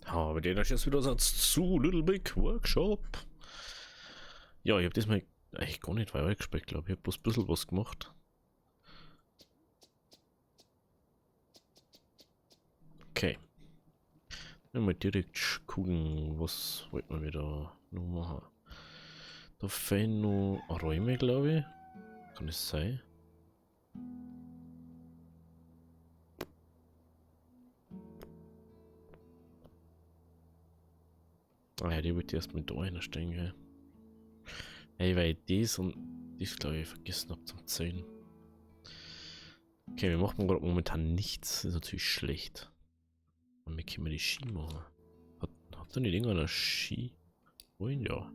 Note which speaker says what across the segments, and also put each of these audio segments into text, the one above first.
Speaker 1: Aber der ist jetzt wieder Satz zu Little Big Workshop. Ja, ich habe diesmal eigentlich gar nicht weit gespielt, glaube ich. Ich habe bloß ein bisschen was gemacht. Okay. Mal direkt gucken, was wollten wir wieder noch machen. Da fehlen noch Räume, glaube ich. Kann es sein? Ah ja, die wollte ich erstmal da reinstellen, gell. Ey, weil das und das, glaube ich, vergessen habe zum Zählen. Okay, wir machen gerade momentan nichts. Das ist natürlich schlecht. Und wir können die Ski machen. Hat da nicht irgendeiner Ski? Wohin? Ja.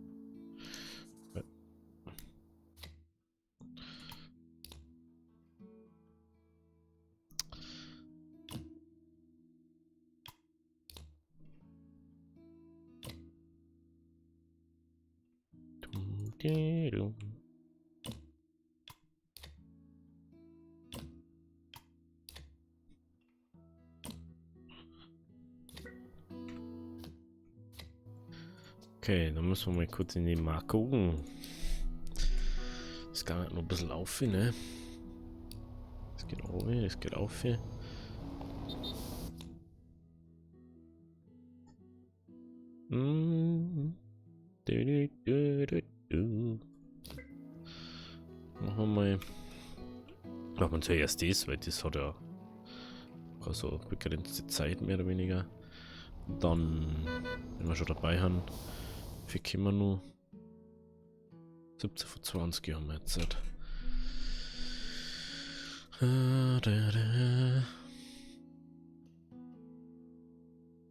Speaker 1: Okay, dann müssen wir mal kurz in die Marke gucken. Das geht noch ein bisschen auf, ne? Es geht auf, es geht auf. Mm. Machen wir mal. Machen wir zuerst das, weil das hat ja also begrenzte Zeit mehr oder weniger. Und dann, wenn wir schon dabei haben, wie können wir nur 17 von 20 haben wir jetzt.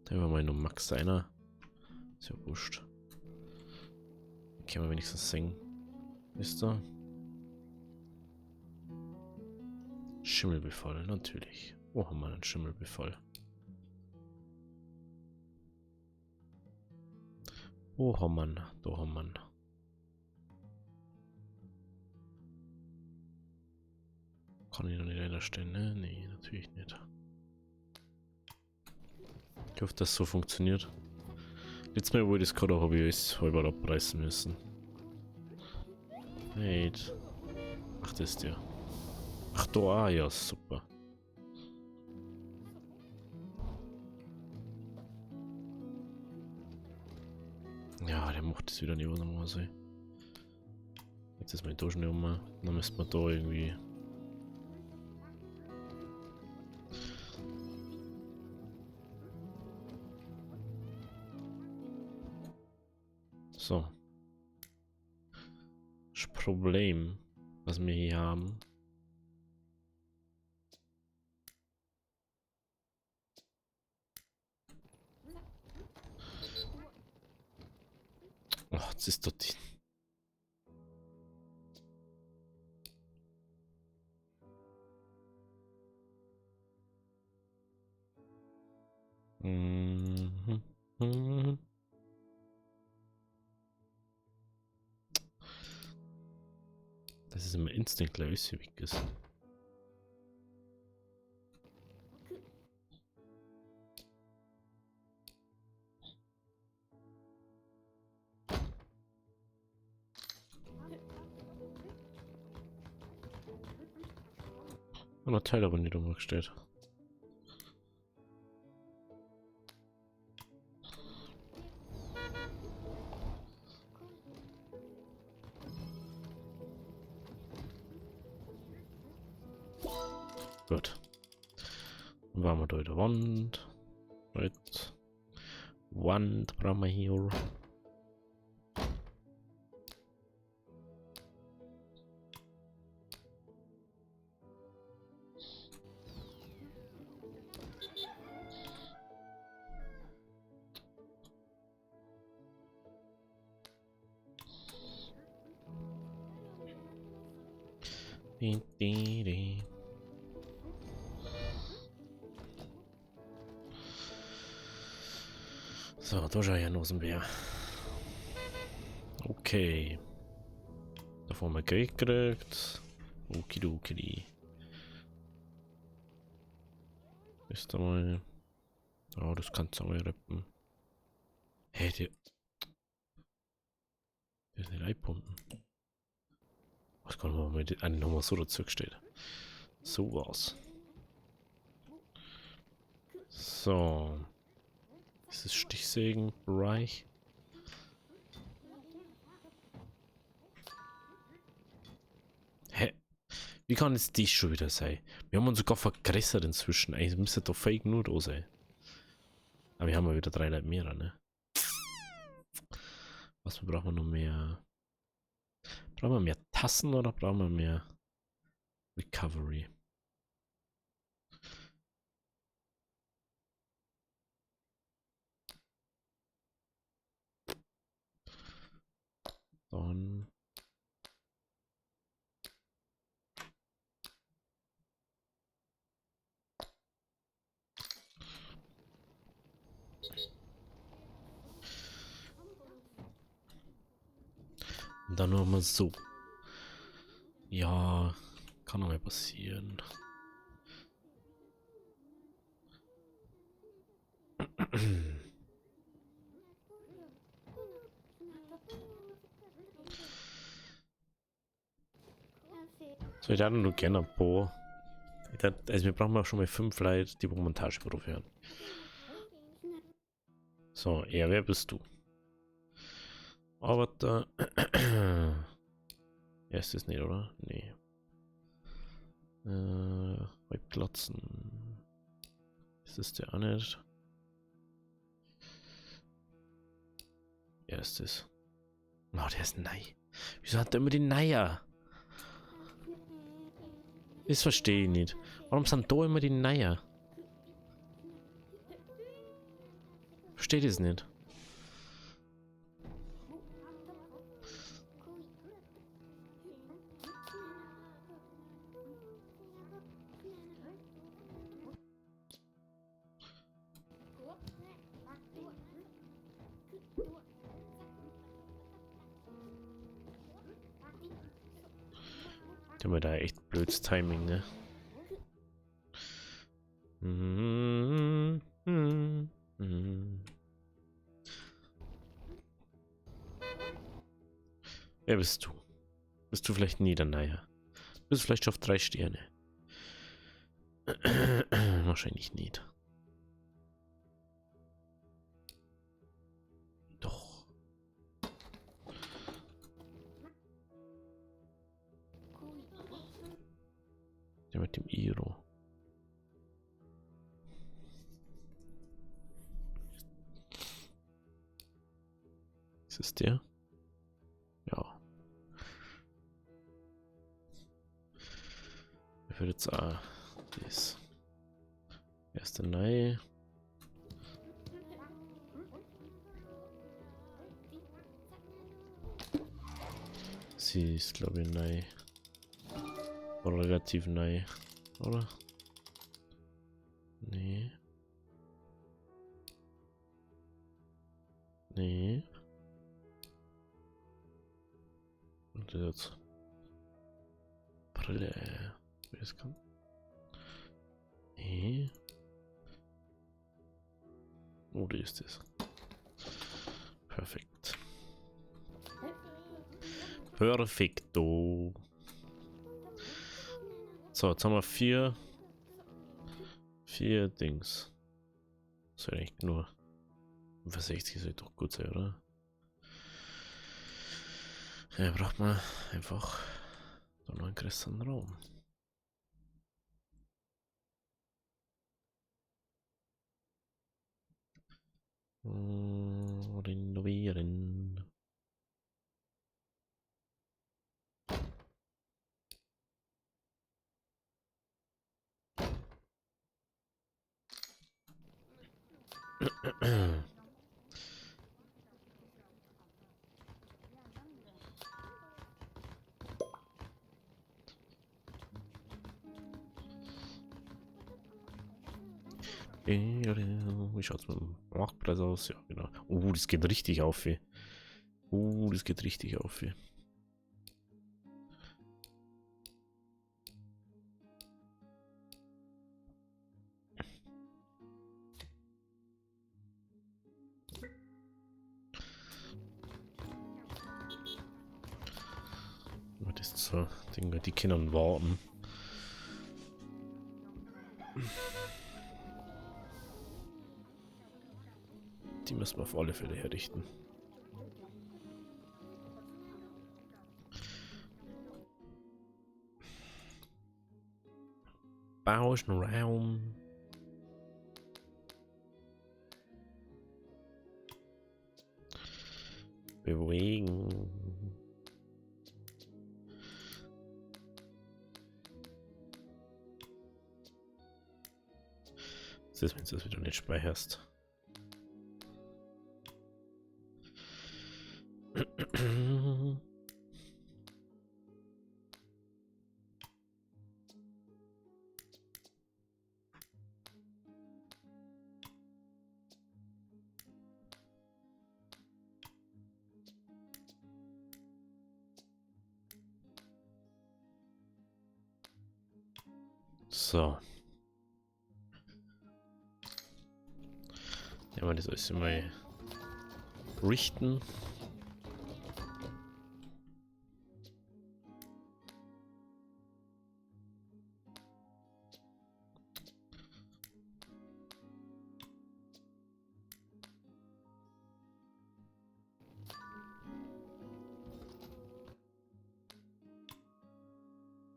Speaker 1: Da war mal noch Max seiner. Ist ja wurscht. Können wir wenigstens singen. Ist da? Schimmelbefall, natürlich. Wo haben wir einen Schimmelbefall? Wo haben wir ihn? Da haben wir ihn. Kann ich noch nicht einstellen, ne? Nee, natürlich nicht. Ich hoffe, dass das so funktioniert. Letztes Mal, wo ich das gerade habe, ich alles halber abreißen müssen. Wait. Ach, das ist der. Ach, da, ja, super. Ja, der macht das wieder nicht, was er machen soll. Jetzt ist mein da schnell um. Dann müssen wir da irgendwie. So. Das Problem, was wir hier haben. Ach, das ist doch die. Mhm. Mhm. Das ist immer instant gleich weg ist. Und der Teil aber nicht umgestellt. Gut. Dann waren wir da in der Wand. Right. Wand brauchen wir hier. So, da schau ich ja aus dem Bär. Okay. Davon haben wir Geld gekriegt. Okidoki. Ist da mal. Oh, das kannst du mal rippen. Hey, der ist nicht eingebunden. Was kann man mit eine Nummer so dazu steht? So war's. So. Ist das Stichsägenbereich? Hä? Wie kann es dies schon wieder sein? Wir haben uns sogar vergrößert inzwischen. Eigentlich müsste doch Fake nur da sein. Aber wir haben ja wieder 3 Leute mehr, ne? Was brauchen wir noch mehr? Brauchen wir mehr Tassen oder brauchen wir mehr Recovery? Dann. Und dann noch mal so. Ja, kann noch mal passieren. So, ich hätte nur gerne ein paar. Also wir brauchen auch schon mal 5 Leute, die Montageberuf hören. So, wer bist du? Arbeiter. Ja, ist das nicht, oder? Nee. Halbglatzen. Ist das der auch nicht? Ja, ist das. Oh, der ist nein. Wieso hat der immer die Neier? Das verstehe ich nicht. Warum sind da immer die Neier? Verstehe das nicht. Der hat da echt blödes Timing, ne? Wer bist du? Bist du vielleicht Niederneier? Bist du vielleicht auf 3 Sterne? Wahrscheinlich nicht. Doch. Der mit dem Iro. Ist es der? Ja. Ich würde jetzt das erste Nei. Sie ist, glaube ich, Nei. Oder relativ Nei. Oder? Nee. Nee. Und jetzt. Brille. Wie es kann. Nee. Oh, die ist es. Perfekt. Perfekto. So, jetzt haben wir 4 Dings. Das wäre echt nur. Für 60 sollte doch gut sein, oder? Ja, braucht man einfach da noch einen größeren Raum. Renovieren. Wie schaut's mit dem Marktpreis aus? Ja, genau. Das geht richtig auf. Das geht richtig auf. ist so Dinge, die können warten. Die müssen wir auf alle Fälle herrichten. Bauischen Raum. Bewegen. Was ist, wenn du das wieder nicht speicherst? So. Ja, aber das alles mal richten.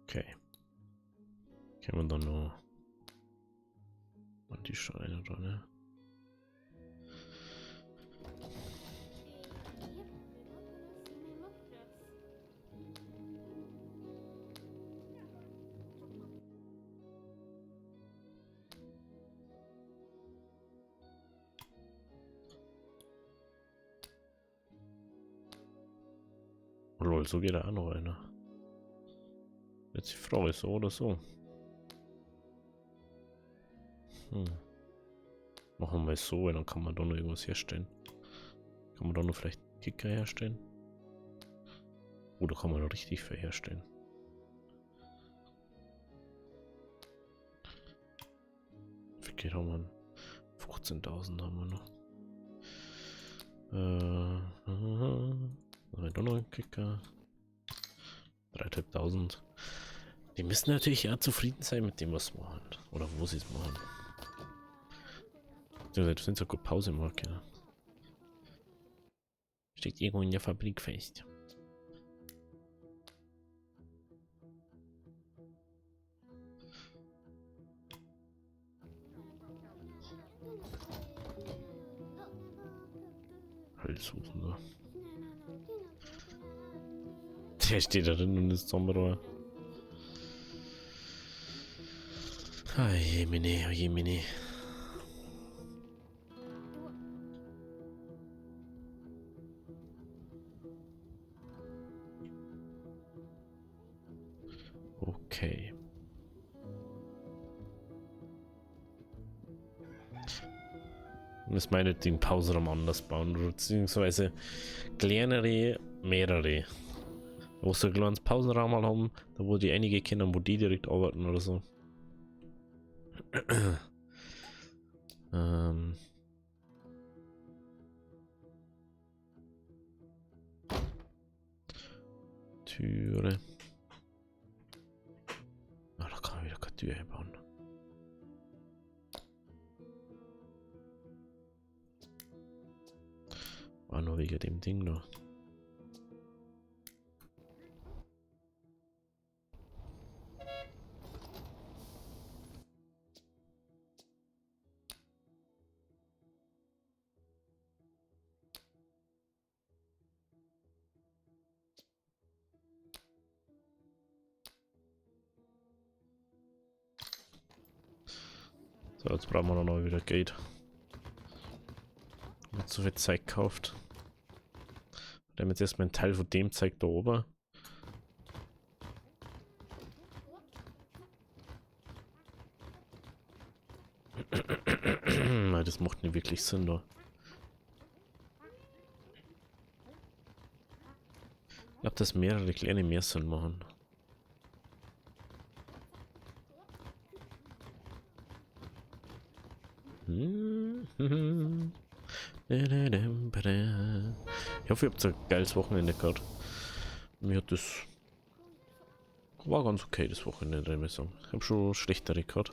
Speaker 1: Okay. Können wir dann noch an die Scheine dran, ne? Lol, so geht da auch noch einer. Jetzt die Frage, so oder so. Machen wir es so, weil dann kann man da noch irgendwas herstellen. Kann man da noch vielleicht einen Kicker herstellen? Oder kann man noch richtig viel herstellen? Wie viel haben wir? 15.000 haben wir noch. Da noch ein Kicker. 3.500. Die müssen natürlich ja zufrieden sein mit dem, was sie machen. Oder wo sie es machen. Das sind so gut Pause machen können. Steht irgendwo in der Fabrik fest. Holzsuchen da. Der steht da drin und ist Zombie. Ah, jemine, oh jemine. Okay. Muss meine den Pausenraum anders bauen, beziehungsweise kleinere, mehrere. Wo so ein kleines Pausenraum mal haben, da wo die einige Kinder, wo die direkt arbeiten oder so. Türe. Ah, da kann man wieder keine Tür bauen. War nur wegen dem Ding noch. So, jetzt brauchen wir noch wieder Geld. Nicht so viel Zeit gekauft. Dann jetzt erstmal ein Teil von dem zeigt da oben. Das macht nicht wirklich Sinn da. Ich glaube, dass mehrere kleine mehr Sinn machen. Ich hoffe, ihr habt ein geiles Wochenende gehabt. Mir hat das War ganz okay das Wochenende, muss ich sagen. Ich habe schon schlechtere gehabt.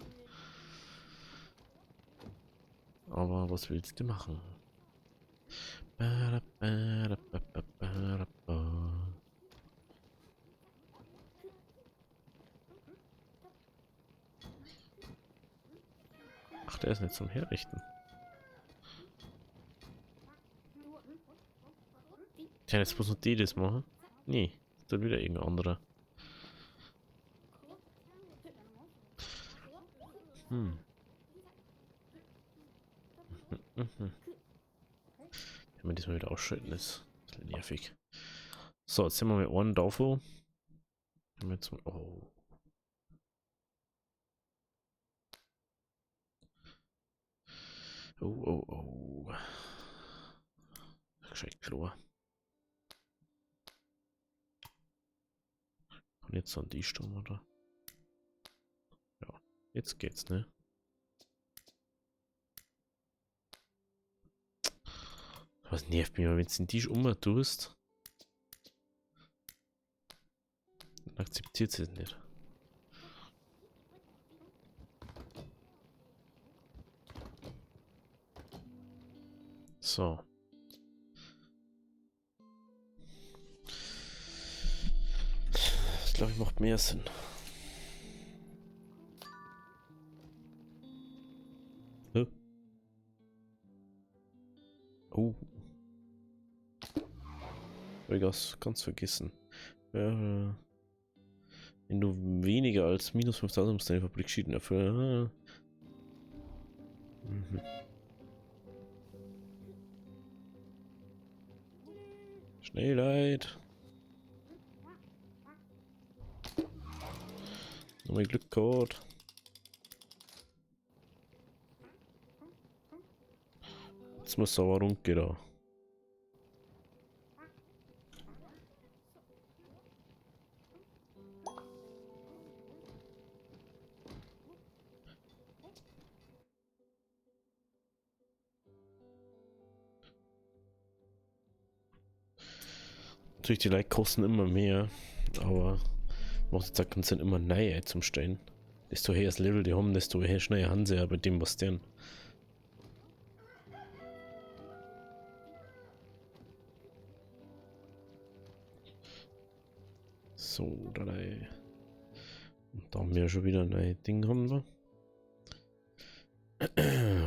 Speaker 1: Aber was willst du machen? Ach, der ist nicht zum Herrichten. Tja, jetzt muss noch die das machen. Nee, ist dann wieder irgendein anderer. Hm. Mhm. Wenn man diesmal wieder ausschalten ist. Das ist nervig. So, jetzt sind wir mit einem Daumen. Oh. Oh, oh, oh. Gescheit klar. Und jetzt an die Sturm, oder? Ja, jetzt geht's, ne? Was nervt mich, wenn du den Tisch tust, dann akzeptiert sie es nicht. So. Das glaube ich macht mehr Sinn. Hä? Oh. Hab ich ganz vergessen. Ja, wenn du weniger als minus 5000 musst deine Fabrik schieden dafür. Mhm. Schnellheit. Nochmal Glück gehabt. Jetzt muss aber rumgehen da. Natürlich, die Like kosten immer mehr, aber macht jetzt auch keinen Sinn, immer neue zum Stellen. Desto höher das Level die haben, desto höher schneller haben sie ja bei dem, was deren. So, da. Und da haben wir schon wieder ein neues Ding haben wir.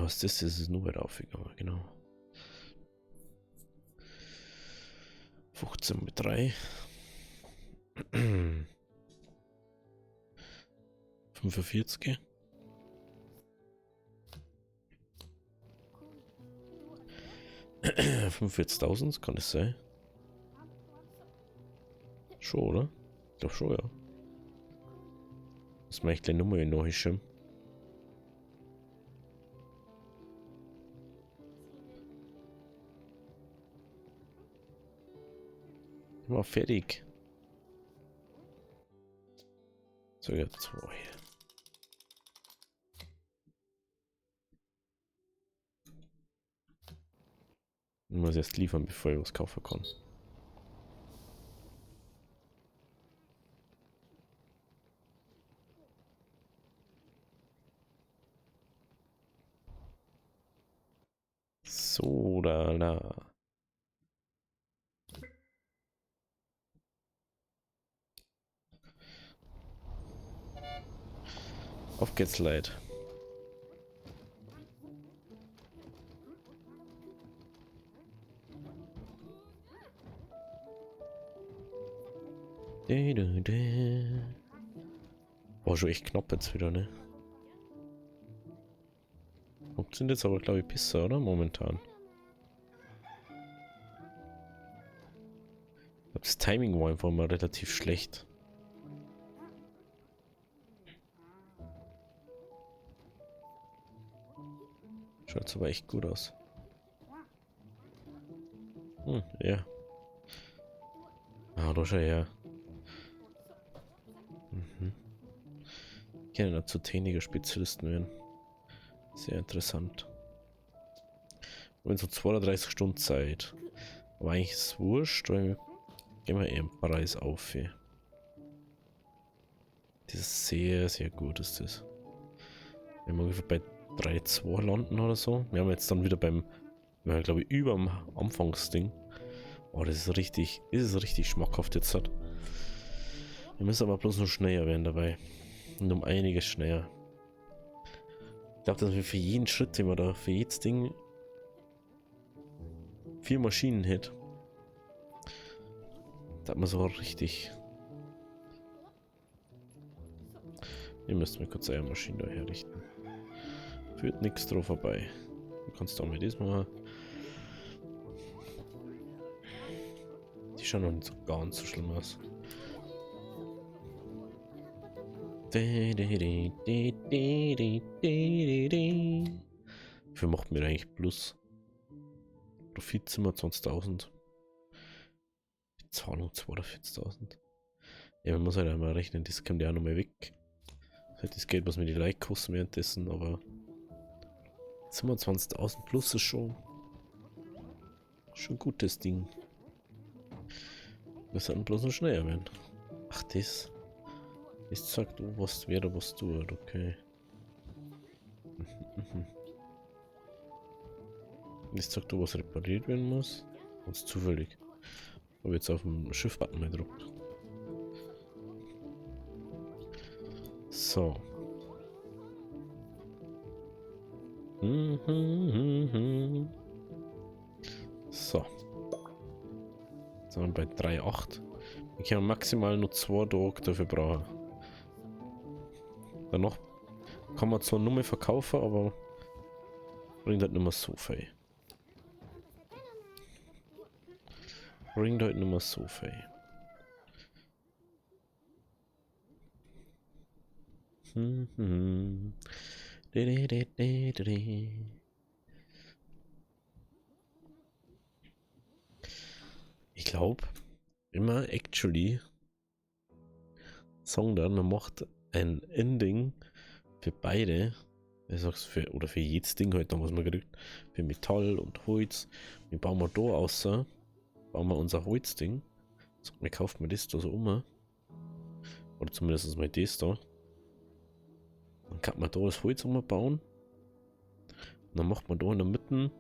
Speaker 1: Was das ist, ist nur weiter aufgegangen, genau. 15 mit 3. 45. 45.000, kann es sein? Schon, oder? Ich glaube schon, ja. Das mache ich gleich nochmal in Neuschirm. War fertig. So, jetzt 2. Ich muss erst liefern, bevor ich was kaufen kann. So, da. Auf geht's, Leute. War schon echt knapp jetzt wieder, ne? Sind jetzt aber, glaube ich, besser, oder? Momentan. Das Timing war einfach mal relativ schlecht. Schaut aber echt gut aus. Hm, ja. Ah, da schau her. Mhm. Ich kann ja dazu technische Spezialisten werden. Sehr interessant. Und so 32 Stunden Zeit. Aber eigentlich ist es wurscht, weil gehen wir eher im Preis auf. Hier. Das ist sehr, sehr gut ist das. Wenn wir ungefähr bei 3,2 landen oder so. Wir haben jetzt dann wieder beim, glaube ich, über dem Anfangsding. Oh, das ist richtig schmackhaft jetzt hat. Wir müssen aber bloß noch schneller werden dabei. Und um einiges schneller. Ich glaube, dass wir für jeden Schritt, den wir da, für jedes Ding 4 Maschinen hätten. Da hat man so richtig. Ihr müsst mir kurz eine Maschine da herrichten. Führt nichts drauf vorbei. Du kannst auch mit diesem machen. Die schauen noch nicht so ganz so schlimm aus. Wie viel macht mir eigentlich plus? Profit sind wir 20.000. Die Zahlung 42.000. Ja, man muss halt einmal rechnen, das kommt ja auch nochmal weg. Das ist halt das Geld, was mir die Like kosten währenddessen, aber 27.000 plus ist schon ein gutes Ding. Wir sollten bloß noch schneller werden. Ach, das. Das sagt, wer da was tut, okay. Das sagt, was repariert werden muss. Ganz zufällig. Habe jetzt auf dem Schiff-Button gedruckt. So. So. Jetzt sind wir bei 3,8. Ich kann maximal nur 2 Tage dafür brauchen. Danach kann man zwar nur mehr verkaufen, aber bringt halt nicht mehr so viel. Bringt halt nicht mehr so viel. Ich glaube, immer actually sagen dann, man macht ein Ending für beide. Ich sag's für, oder für jedes Ding halt, da was man kriegt. Für Metall und Holz. Wir bauen wir da außer, bauen wir unser Holzding. So, wir kaufen mir das da so um. Oder zumindest mal das da. Dann kann man da das Holz umbauen. Und dann macht man da in der Mitte,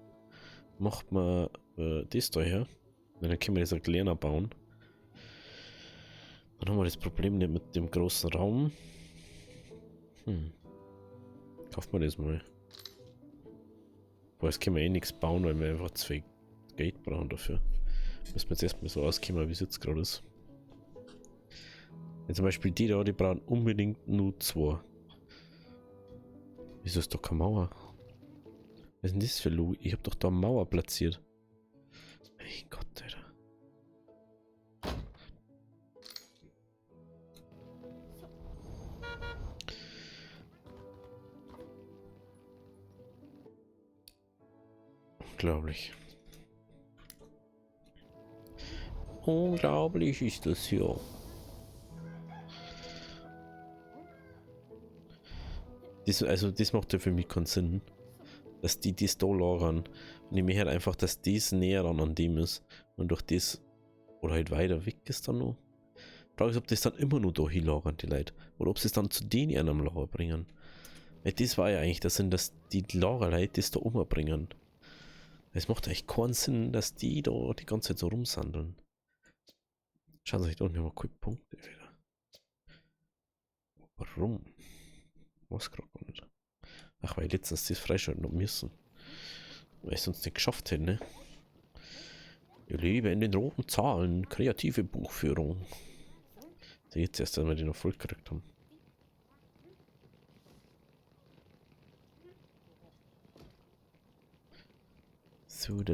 Speaker 1: macht man das da her. Und dann können wir das auch kleiner bauen. Dann haben wir das Problem nicht mit dem großen Raum. Kauft man das mal. Boah, jetzt können wir eh nichts bauen, weil wir einfach 2 Geld brauchen dafür. Müssen wir jetzt erstmal so auskommen, wie es jetzt gerade ist. Wenn zum Beispiel die da, die brauchen unbedingt nur 2. Wieso ist doch keine Mauer? Was ist denn das für Logik? Ich hab doch da eine Mauer platziert. Mein Gott, Alter. Unglaublich. Unglaublich ist das hier. Das macht ja für mich keinen Sinn, dass die das da lagern. Nämlich halt einfach, dass das näher an dem ist und durch das oder halt weiter weg ist dann noch. Frage ist, ob das dann immer nur da hinlagern, die Leute. Oder ob sie es dann zu denen in einem Lager bringen. Weil das war ja eigentlich der Sinn, dass die Lagerleute das da umbringen. Es macht echt keinen Sinn, dass die da die ganze Zeit so rumsandeln. Schauen Sie sich da unten mal kurz Punkte wieder. Warum? Was gerade nicht. Ach, weil ich letztens das freischalten noch müssen. Weil ich sonst nicht geschafft hätte, ne? Ich lebe in den roten Zahlen. Kreative Buchführung. So, jetzt erst, dass wir den Erfolg gekriegt haben. So, da.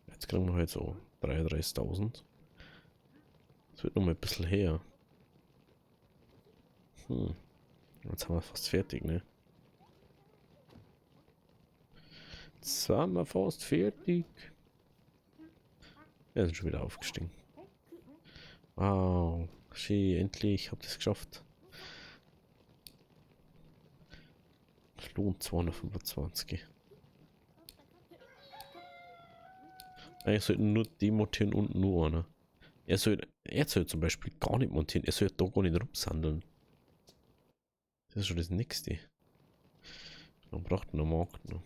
Speaker 1: Jetzt kriegen wir halt so 33.000. Das wird noch mal ein bisschen her. Jetzt haben wir fast fertig, ne? Jetzt sind wir fast fertig. Wir sind schon wieder aufgestiegen. Wow. Schön, endlich. Ich habe das geschafft. Lohn 225. Eigentlich sollten nur die montieren und nur einer. Er soll zum Beispiel gar nicht montieren, er soll da gar nicht rumsandeln. Das ist schon das Nächste. Dann braucht man am Markt noch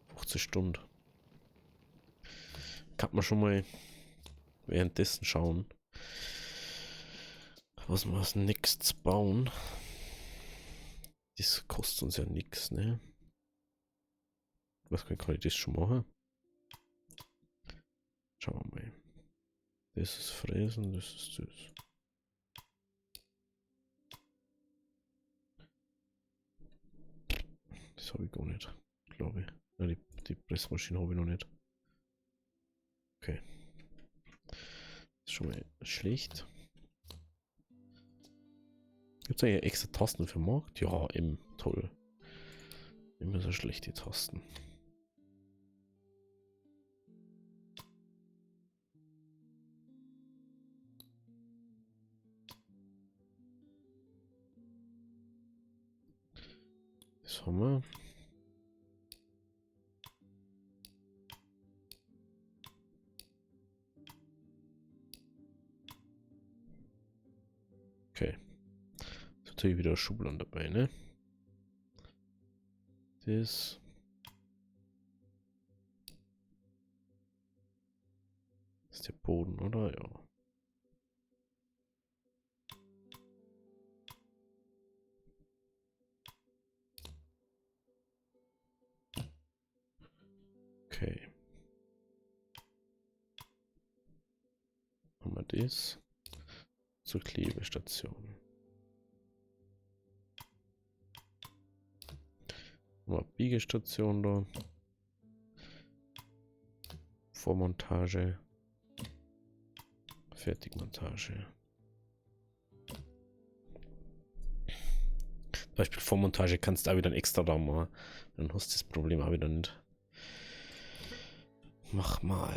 Speaker 1: 15 Stunden. Kann man schon mal währenddessen schauen, was wir als nächstes bauen. Das kostet uns ja nichts, ne? Was kann ich das schon machen? Schauen wir mal. Das ist Fräsen, das ist das. Das habe ich gar nicht, glaube ich. Ja, die Pressmaschine habe ich noch nicht. Okay. Das ist schon mal schlecht. Gibt es eigentlich extra Tasten für Markt? Ja, eben. Toll. Immer so schlechte Tasten. Das haben wir. Okay. Jetzt natürlich wieder Schubladen dabei, ne? Das. Ist der Boden, oder? Ja. Okay. Haben wir das. Zur Klebestation. Haben wir Biegestation da. Vormontage. Fertigmontage. Zum Beispiel Vormontage kannst du auch wieder einen extra Raum machen. Dann hast du das Problem auch wieder nicht. Mach mal.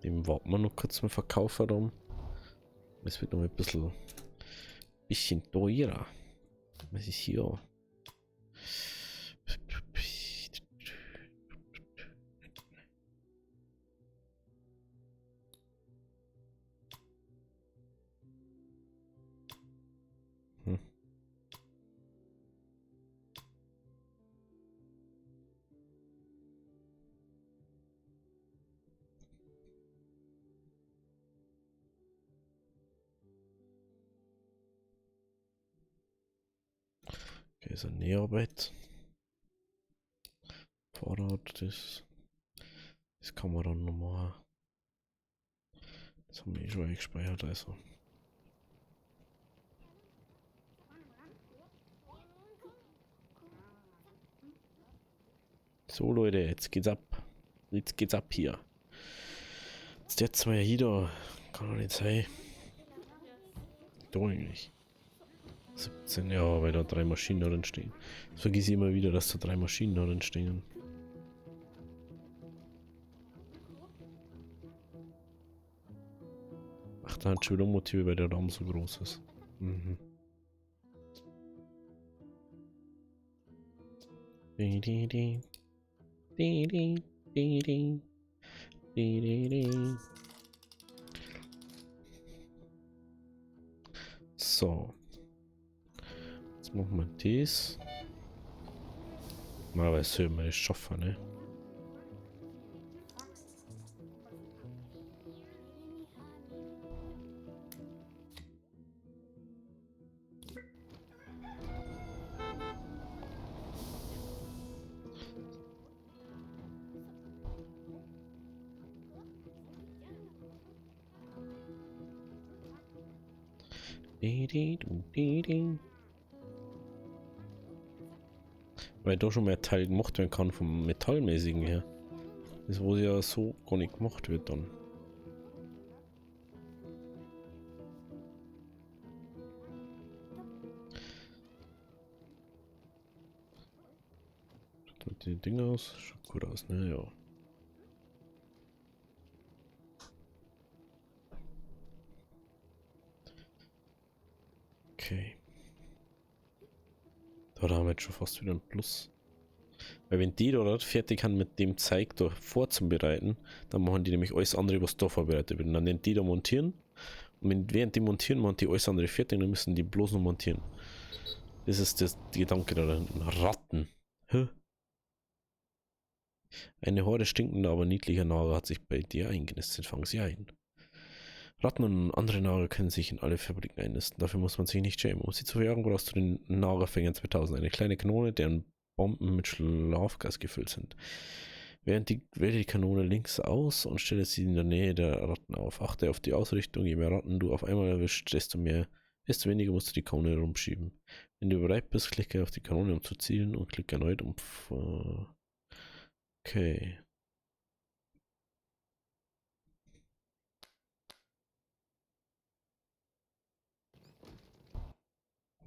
Speaker 1: Dem warten wir noch kurz mit Verkaufer rum. Es wird noch ein bisschen teurer. Was ist hier? Hm. Okay, ist eine Näharbeit. Fahrrad, das kann man dann nochmal. Das haben wir eh schon eingespeichert, also. So Leute, jetzt geht's ab. Jetzt geht's ab hier. Jetzt der zwei hier da. Kann doch nicht sein. Da eigentlich. 17, ja, weil da 3 Maschinen drin stehen. Das vergesse ich immer wieder, dass da 3 Maschinen drin stehen. Ach, da hat schon wieder Motive, weil der Raum so groß ist. Mhm. Di, di, di. Di, di, di, di. Di, di, di. So. Jetzt machen wir das. Mal, weil es wir das schaffen, ne? Di, di, du, di, di. Weil da schon mehr Teil gemacht werden kann vom Metallmäßigen her. Das wo ja so gar nicht gemacht wird dann. Schaut die Dinger aus? Schaut gut aus, ne? Ja. Okay. Da haben wir jetzt schon fast wieder ein Plus. Weil wenn die dort fertig haben mit dem Zeug da vorzubereiten, dann machen die nämlich alles andere, was da vorbereitet wird. Und dann nennen die da montieren. Und während die montieren, machen die alles andere fertig, dann müssen die bloß noch montieren. Das ist der Gedanke da hinten. Ratten. Hä? Eine Horde stinkender, aber niedlicher Nager hat sich bei dir eingenistet. Fangen sie ein. Ratten und andere Nager können sich in alle Fabriken einnisten. Dafür muss man sich nicht schämen. Um sie zu verjagen, brauchst du den Nagerfänger 2000. Eine kleine Kanone, deren Bomben mit Schlafgas gefüllt sind. Wähle die Kanone links aus und stelle sie in der Nähe der Ratten auf. Achte auf die Ausrichtung. Je mehr Ratten du auf einmal erwischt, desto weniger musst du die Kanone rumschieben. Wenn du bereit bist, klicke auf die Kanone, um zu zielen und klicke erneut um. Okay.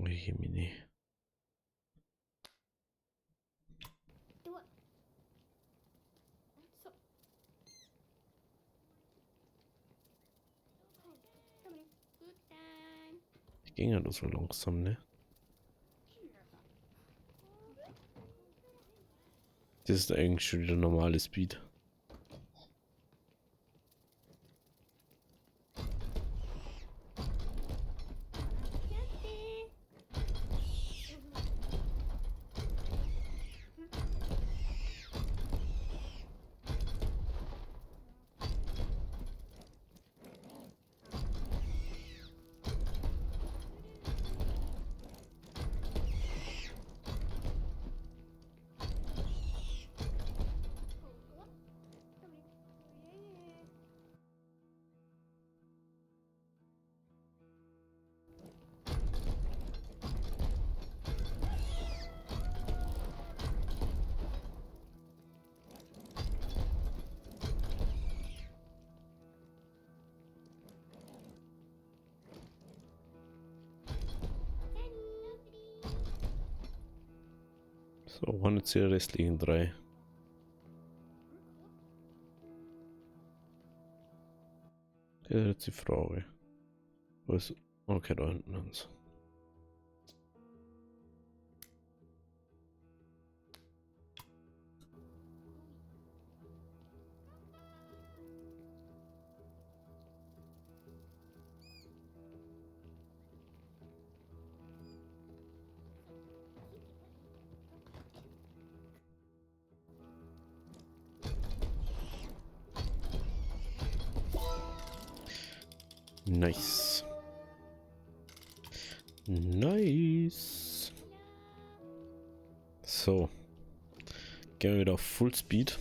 Speaker 1: Oh je, Mini. Die ging ja nur so langsam, ne? Das ist eigentlich schon wieder normale Speed. So, waren jetzt die restlichen 3. Das ist jetzt die Frage. Was? Okay, da hinten eins. Nice. Nice. So. Gehen wir wieder auf Full Speed.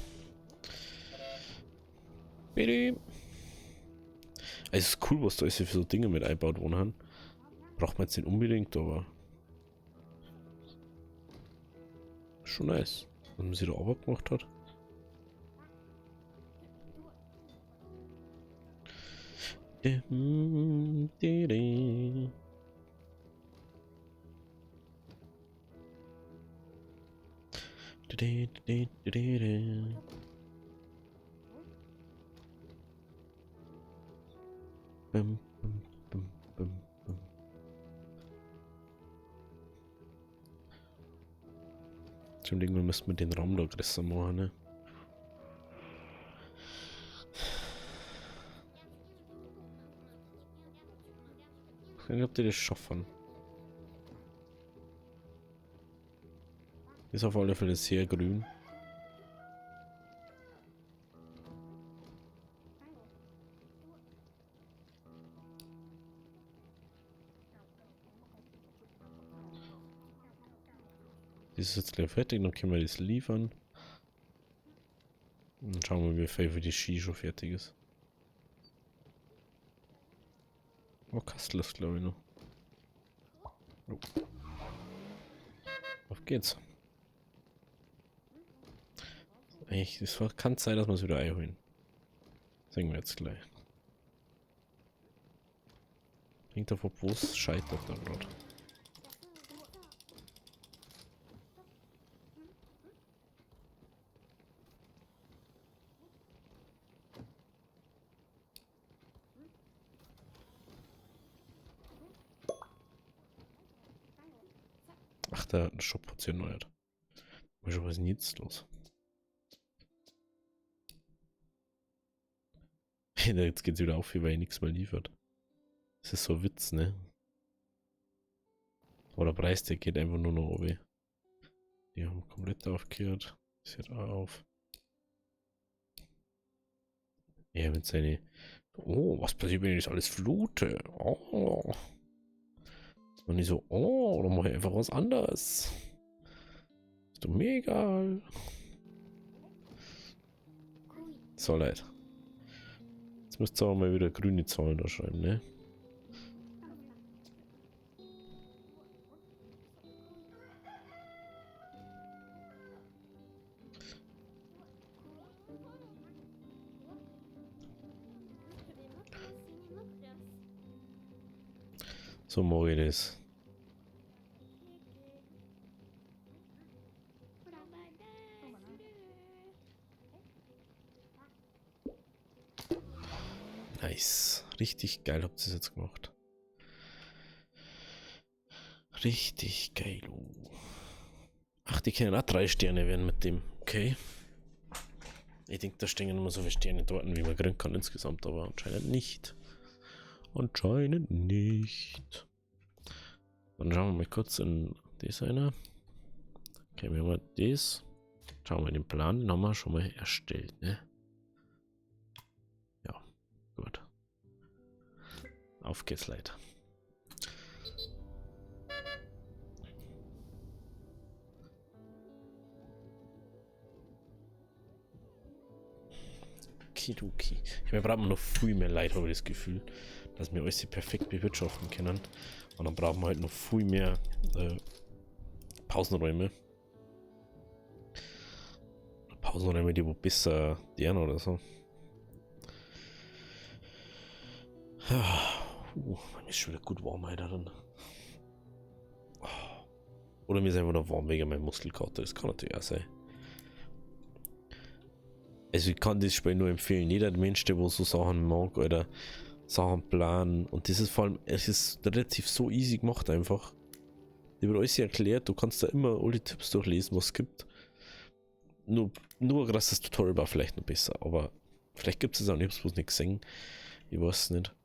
Speaker 1: Bitte. Es ist cool, was da ist für so Dinge mit einbaut worden. Braucht man jetzt nicht unbedingt, aber schon nice, was man sie da auch gemacht hat. Bum, bum, bum, bum, bum. Zum Ding, wir müssen mit den Raum da größer machen, ne? Ich weiß nicht, ob die das schaffen. Ist auf alle Fälle sehr grün. Das ist jetzt gleich fertig, dann können wir das liefern. Und dann schauen wir, wie viel für die Ski schon fertig ist. Oh, Kastel ist glaube ich noch. Oh. Auf geht's. Eigentlich, es kann sein, dass wir es wieder einholen. Sagen wir jetzt gleich. Hängt davon, wo es scheitert dann gerade. der Shop hat sich erneuert. Was ist denn jetzt los? Jetzt geht's wieder auf, weil nichts mehr liefert. Das ist so ein Witz, ne? Aber der Preis, der geht einfach nur noch oben. Die haben komplett aufgehört. Das hört auch auf. Ja, mit seine. Oh, was passiert, wenn ich das alles flute? Oh. Und ich so, oh, dann mache ich einfach was anderes. Ist doch mir egal. So leid. Jetzt müsst ihr aber mal wieder grüne Zahlen da schreiben, ne? So mache ich das. Nice. Richtig geil habt ihr es jetzt gemacht. Richtig geil. Ach, die können auch 3 Sterne werden mit dem. Okay. Ich denke, da stehen immer so viele Sterne dort, wie man kriegen kann insgesamt, aber anscheinend nicht. Anscheinend nicht. Dann schauen wir mal kurz in das eine. Okay, wir haben das. Schauen wir den Plan, den haben wir schon mal erstellt, ne? Ja, gut. Auf geht's, Leute. Okidoki. Wir brauchen noch viel mehr Leute, habe ich das Gefühl, dass wir alles perfekt bewirtschaften können. Und dann brauchen wir halt noch viel mehr Pausenräume. Pausenräume, die wo besser deren oder so. Mir ist schon wieder gut warm heute drin. Oder mir ist einfach noch warm wegen meinem Muskelkater. Das kann natürlich auch sein. Also ich kann das Spiel nur empfehlen. Jeder Mensch, der wo so Sachen mag oder Sachen planen. Und das ist vor allem, es ist relativ so easy gemacht einfach. Die wird alles erklärt. Du kannst da immer alle Tipps durchlesen, was es gibt. Nur ein krasses Tutorial war vielleicht noch besser. Aber vielleicht gibt es auch nicht, ich hab's bloß nicht gesehen. Ich weiß es nicht.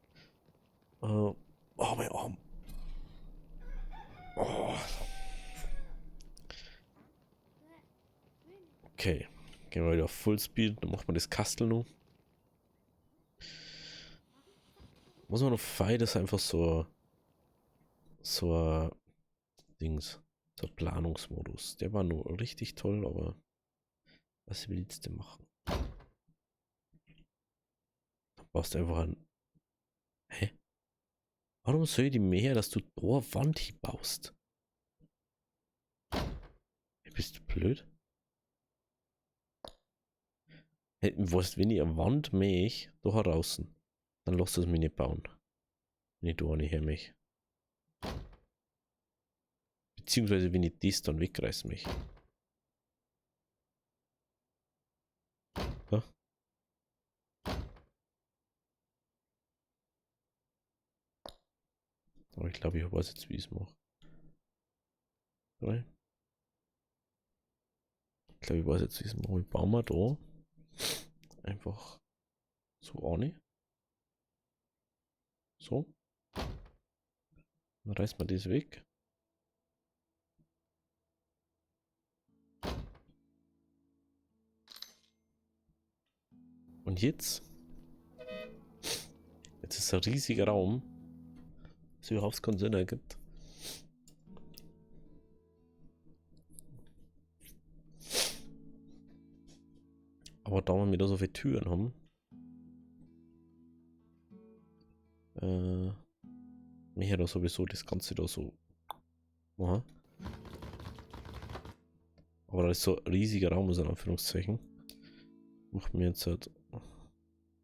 Speaker 1: Oh, mein Arm. Oh. Okay. Gehen wir wieder auf Fullspeed. Dann macht man das Kastel noch. Muss man noch feiern, das ist einfach so ein Dings. So ein Planungsmodus. Der war nur richtig toll, aber was willst du machen? Da brauchst du einfach ein. Hä? Warum soll die mehr, dass du da eine Wand hinbaust? Bist du blöd? Was, wenn ich eine Wand mähe, da draußen, dann lass es mich nicht bauen. Wenn ich da eine hermähe. Beziehungsweise wenn ich das dann wegreiß mich. Ja? Aber ich glaube, ich weiß jetzt, wie ich es mache. Ich glaube, ich weiß jetzt, wie ich es mache. Ich baue mal da einfach so an. So. Dann reißt man das weg. Und jetzt ist ein riesiger Raum, was überhaupt keinen Sinn ergibt. Aber da wir da so viele Türen haben, mir hier da sowieso das Ganze da so. Aha. Aber da ist so ein riesiger Raum, in Anführungszeichen. Macht mir jetzt halt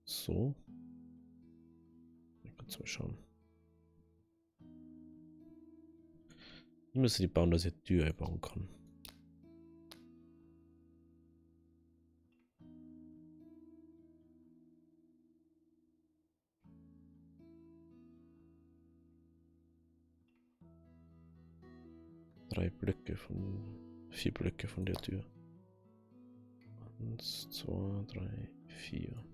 Speaker 1: so. Kurz mal schauen. Ich müsste die bauen, dass ich eine Tür einbauen kann. 4 Blöcke von der Tür. 1, 2, 3, 4.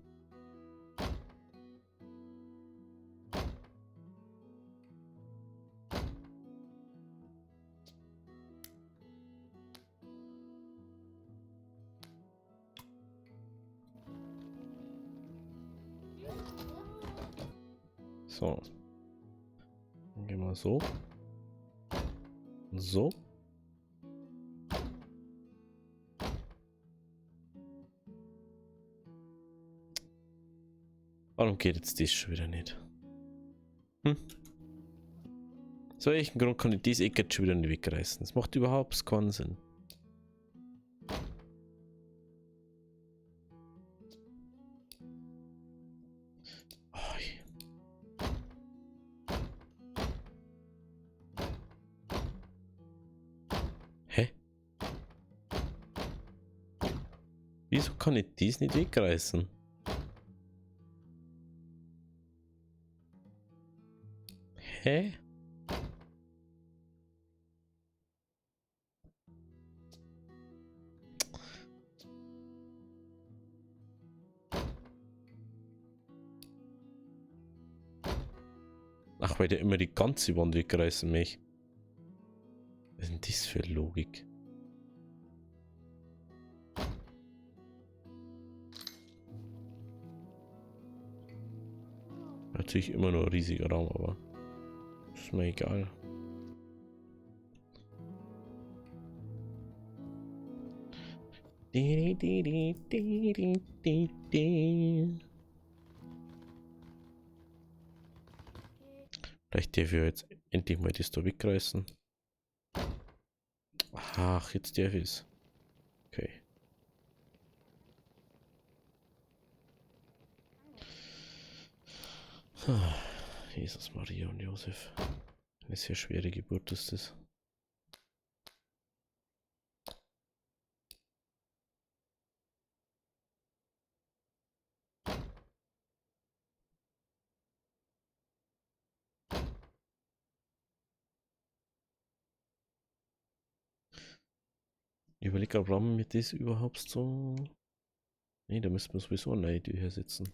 Speaker 1: So. Dann gehen wir so. Und so. Warum geht jetzt das schon wieder nicht? Aus welchem Grund kann ich diese Ecke jetzt schon wieder nicht wegreißen? Das macht überhaupt keinen Sinn. Hä? Wieso kann ich dies nicht wegreißen? Hä? Ach, weil der immer die ganze Wand wegreißen mich. Was ist denn das für Logik? Natürlich immer nur ein riesiger Raum, aber ist mir egal. Vielleicht darf ich jetzt endlich mal das da wegreißen. Ach, jetzt darf ich es. Okay. Jesus, Maria und Josef. Eine sehr schwere Geburt ist das. Ich überlege, ob wir das überhaupt so... Ne, da müssen wir sowieso eine neue Tür hersetzen.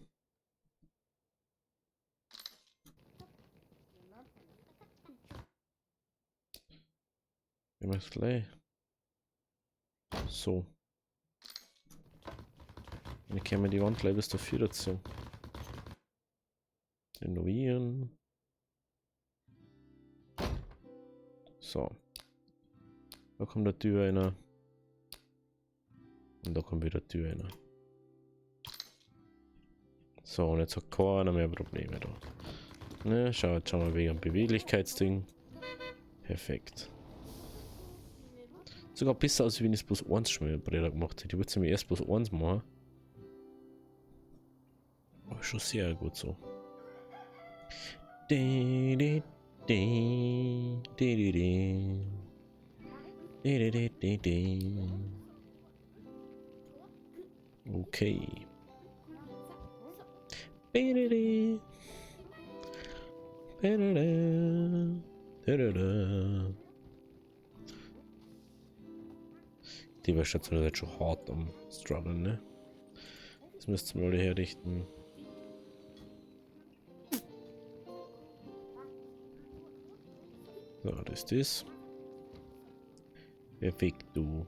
Speaker 1: Wir machen es gleich. So. Dann können wir die Wand gleich bis dafür dazu. Renovieren. So. Da kommt der Tür einer. Und da kommt wieder Tür einer. So, und jetzt hat keiner mehr Probleme da. Ne, schau, jetzt schauen wir wegen dem Beweglichkeitsding. Perfekt. Sogar besser, als wenn ich es bloß 1 schon mal gemacht hätte. Ich würde es mir erst bloß 1 machen. Aber schon sehr gut so. Okay. Die Wäschstation ist jetzt schon hart am Struggeln, ne? Das müssten wir alle herrichten. So, das ist das. Perfekt, du.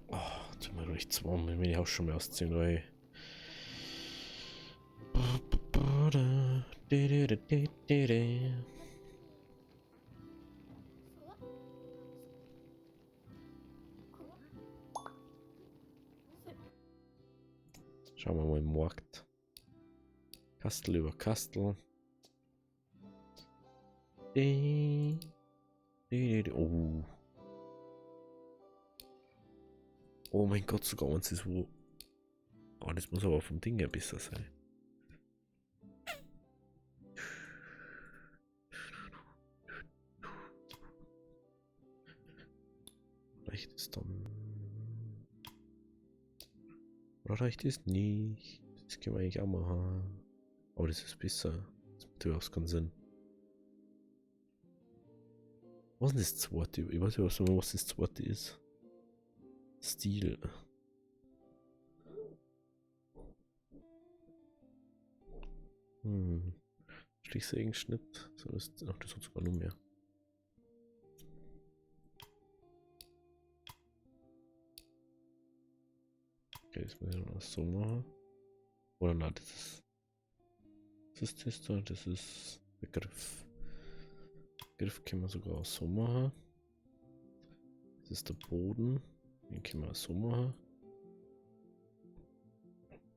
Speaker 1: Oh, tut mir richtig warm, wenn ich auch schon mal ausziehen, weil. Schauen wir mal im Markt. Kastel über Kastel. Oh. Oh mein Gott, sogar uns ist wo. Oh, das muss aber vom Ding her besser sein. Reicht es dann? Oder reicht es nicht? Das können wir eigentlich auch machen. Aber das ist besser. Das macht überhaupt keinen Sinn. Was ist denn das zweite? Ich weiß ja was das zweite ist. Stil. Stichsägenschnitt. So ist, ach, das hat sogar noch mehr. Okay, das muss ich noch so machen. Oder nein, das ist das da, das ist der Griff. Griff können wir sogar auch so machen. Das ist der Boden, den können wir auch so machen.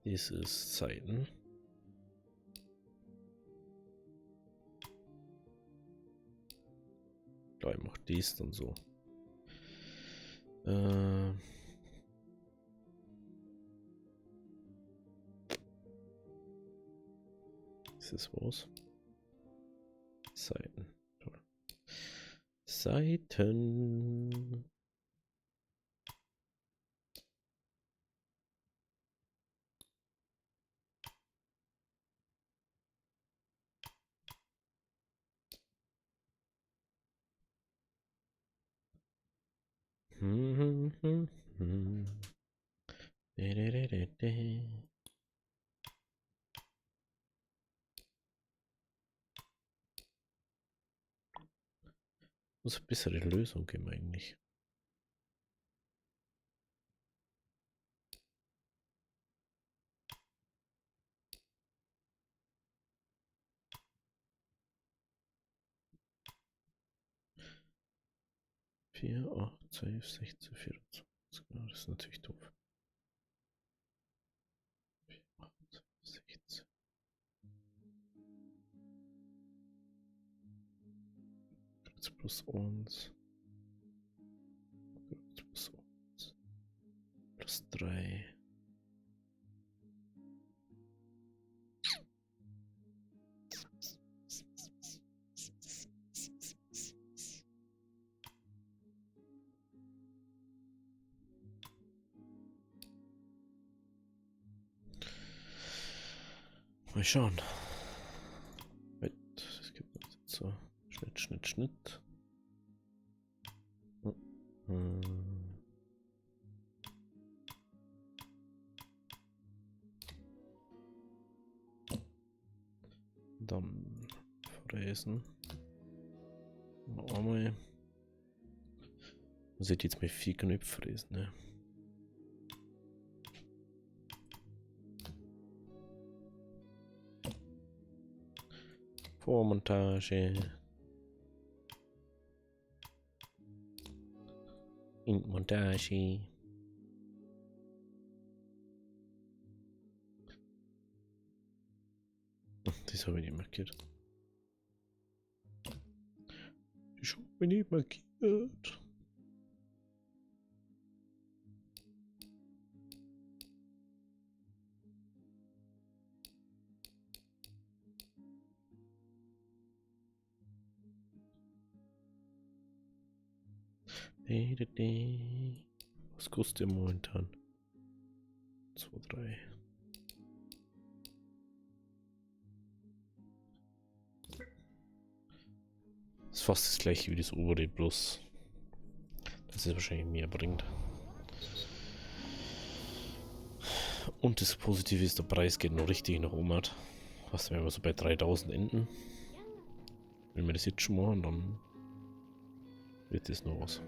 Speaker 1: Das ist Seiten. Ja, ich mach dies dann so. Ist das was? Seiten. Toll. Seiten. Muss eine bessere Lösung geben eigentlich. Vier, 8, 12, 16, 24. Ja, das ist natürlich doof. 4, 8, 12, 16. Plus 1. Plus 1. Plus 3. Mal schauen. Das gibt uns jetzt so. Schnitt, Schnitt, Schnitt. Dann fräsen. Einmal. Muss ich jetzt mit 4 Knöpfe fräsen, ne? Vormontage. In Montage. Das habe ich nicht markiert. Das habe ich nicht markiert. Was kostet der momentan? 2, 3. Das ist fast das gleiche wie das obere, bloß dass es wahrscheinlich mehr bringt. Und das Positive ist, der Preis geht noch richtig nach oben. Was wir so bei 3000 enden. Wenn wir das jetzt schon machen, dann wird das noch was.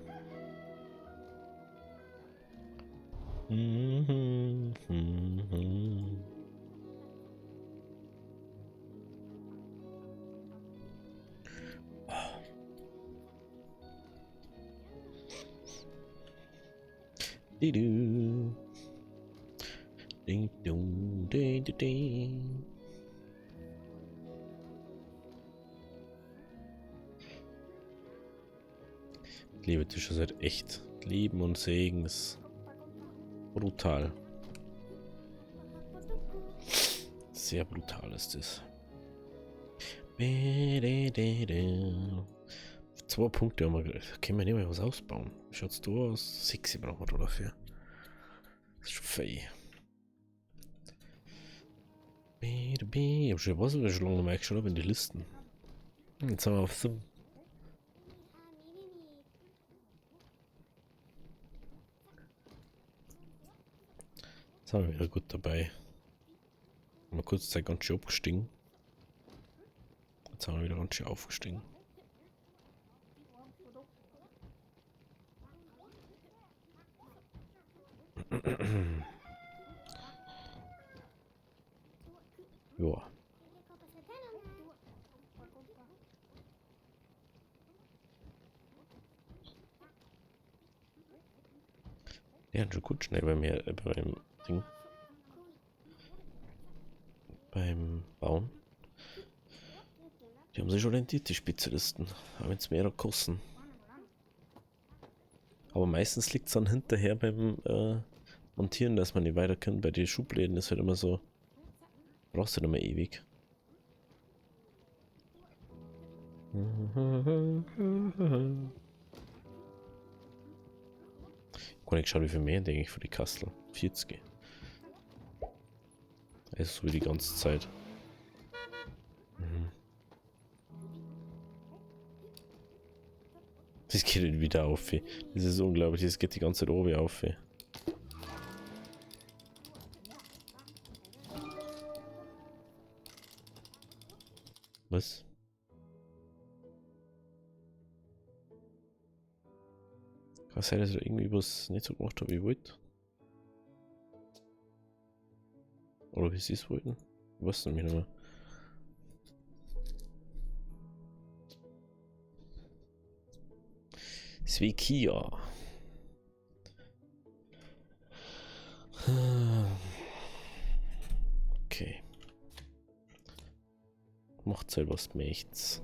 Speaker 1: Liebe Tische seid echt. Lieben und Segen ist brutal. Sehr brutal ist es. 2 Punkte haben wir gekriegt. Können wir nicht mal was ausbauen? Schaut's da aus? 6 brauchen wir dafür. Das ist schon fei. Ich hab schon was, schon lange mal geschaut in die Listen. Jetzt haben wir auf so. Jetzt haben wir wieder gut dabei. Mal kurz Zeit ganz schön abgestiegen. Jetzt haben wir wieder ganz schön aufgestiegen. Joa. Ja, schon gut schnell beim Ding. Beim Bauen. Die haben sich orientiert, die Spezialisten. Aber wenn es mehr kosten. Aber meistens liegt es dann hinterher beim Montieren, dass man nicht weiter kann. Bei den Schubläden ist halt immer so. Brauchst du nicht mehr ewig. Ich kann nicht schauen, wie viel mehr denke ich für die Kastel. 40. Also so wie die ganze Zeit. Das geht wieder auf. Das ist unglaublich, das geht die ganze Zeit oben auf. Was? Kann sein, dass ich irgendwie was nicht so gemacht habe, wie ich wollte. Oder wie sie es wollten. Ich weiß nämlich nicht mehr. Svekia. Okay. Macht selber was möcht's.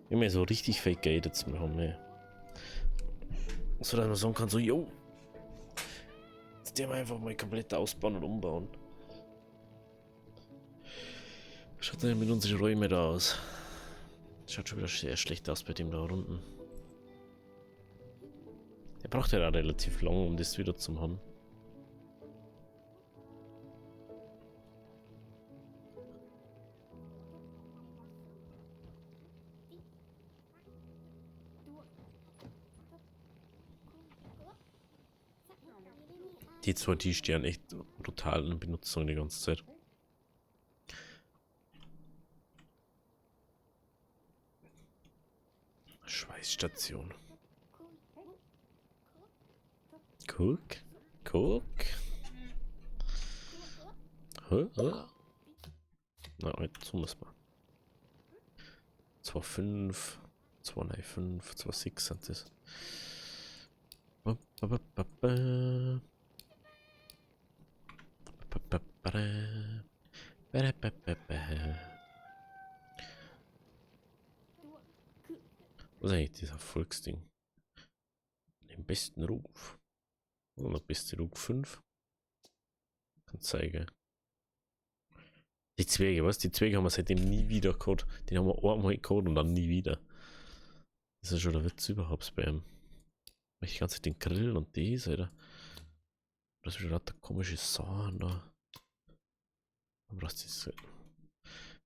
Speaker 1: Wenn wir so richtig fake Geld jetzt mehr haben, ne? So dass man sagen kann, so, yo. Jetzt der einfach mal komplett ausbauen und umbauen. Schaut denn mit unseren Räumen da aus? Schaut schon wieder sehr schlecht aus bei dem da unten. Der braucht ja relativ lang, um das wieder zu haben. Die zwei, die stehen echt brutal in Benutzung die ganze Zeit. Schweißstation. Guck. Guck. Na, jetzt muss man. 2,5, 2,5, 2,6 sind das. Was ist eigentlich dieser Volksding? Den besten Ruf. Oder beste Ruf 5. Kann zeigen. Die Zwerge, was? Die Zwerge haben wir seitdem nie wieder gehabt. Den haben wir einmal gehabt und dann nie wieder. Das ist ja schon der Witz überhaupt bei ihm. Ich die ganze Zeit den Grill und das, Alter. Das ist schon lauter komische Sachen da. Du brauchst das.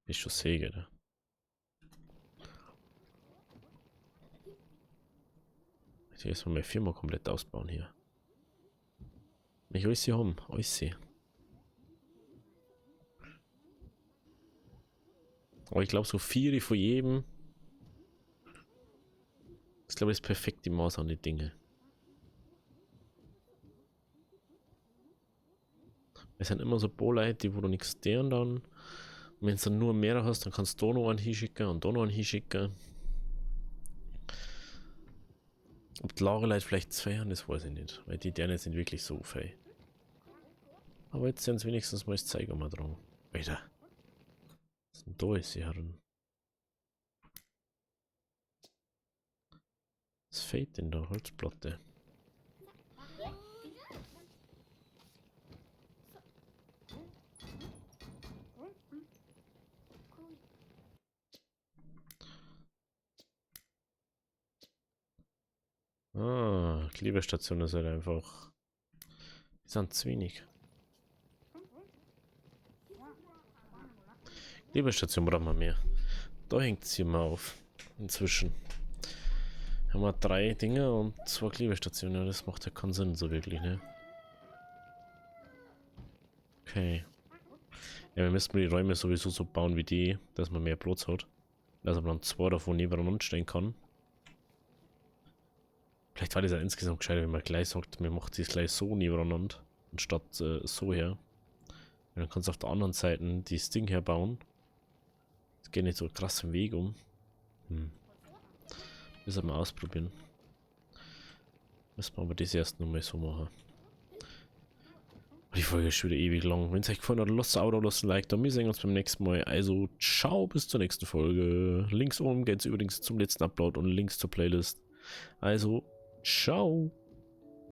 Speaker 1: Ist schon Säge, Alter. Ich will erstmal meine Firma komplett ausbauen hier. Ich alles hier haben, alles hier. Aber ich glaube, so 4 von jedem. Ich glaube, das ist perfekt die Maß an die Dinge. Es sind immer so Bohrleute, wo du nichts deren dann. Und wenn du dann nur mehr hast, dann kannst du da noch einen hinschicken und da noch einen hinschicken. Ob die Lagerleute vielleicht 2 haben, das weiß ich nicht. Weil die deren sind wirklich so fei. Aber jetzt sind es wenigstens mal das Zeiger mal dran. Alter. Was ist denn da ist, die Herren? Was fehlt denn da? Holzplatte. Ah, Klebestation ist halt einfach. Die sind zu wenig. Klebestation brauchen wir mehr. Da hängt es hier mal auf. Inzwischen. Haben wir 3 Dinge und 2 Klebestationen. Das macht ja keinen Sinn, so wirklich, ne? Okay. Ja, wir müssten die Räume sowieso so bauen wie die, dass man mehr Platz hat. Also man 2 davon nebeneinander stehen kann. Vielleicht war das ja insgesamt gescheiter, wenn man gleich sagt, man macht es gleich so nebeneinander, anstatt so her. Und dann kannst du auf der anderen Seite dieses Ding herbauen. Das geht nicht so krass im Weg um. Müssen wir mal ausprobieren. Müssen wir aber das erst nochmal so machen. Die Folge ist schon wieder ewig lang. Wenn es euch gefallen hat, lasst ein Abo, lasst ein Like da. Wir sehen uns beim nächsten Mal. Also, ciao, bis zur nächsten Folge. Links oben geht es übrigens zum letzten Upload und Links zur Playlist. Also, ciao.